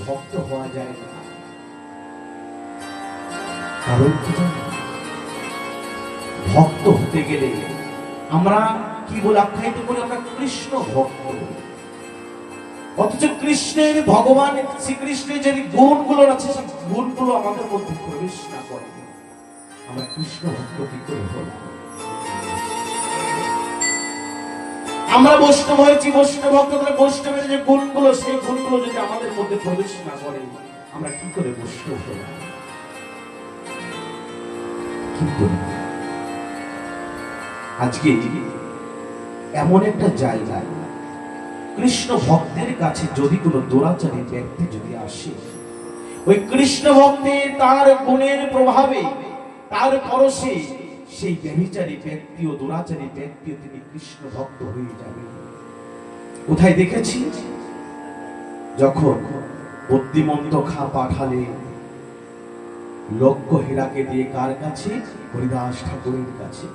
ভক্ত হওয়া যায় না। কারণ কি জানো, ভক্ত হতে গেলে আমরা কি বলে আখ্যায়িত করি, আমরা কৃষ্ণ ভক্ত। অথচ কৃষ্ণের, ভগবান শ্রীকৃষ্ণের যে গুণগুলো আছে, সেই গুণগুলো আমাদের মধ্যে প্রবেশ না করে, আমরা কৃষ্ণ ভক্ত কি করে হব? আমরা বৈষ্ণব হয়েছি, বৈষ্ণব ভক্ত, বৈষ্ণবের যে গুণগুলো, সেই গুণগুলো যদি আমাদের মধ্যে প্রবেশ না করে, আমরা কি করে বৈষ্ণব হব? কি করে? আজকে এমন একটা জায়গায় কৃষ্ণ ভক্তের কাছে যদি কোনো দুরাচারী ব্যক্তি যদি আসে, ওই কৃষ্ণ ভক্তে তার গুণের প্রভাবে, তার পরশে সেই ব্যভিচারী ব্যক্তি ও দুরাচারী ব্যক্তি তিনি কৃষ্ণ ভক্ত হয়ে যাবে। কোথায় দেখেছি? যখন বুদ্ধিমন্ত খা পাঠালে লক্ষ্য হীরাকে দিয়ে কার কাছে? হরিদাস ঠাকুরের কাছে।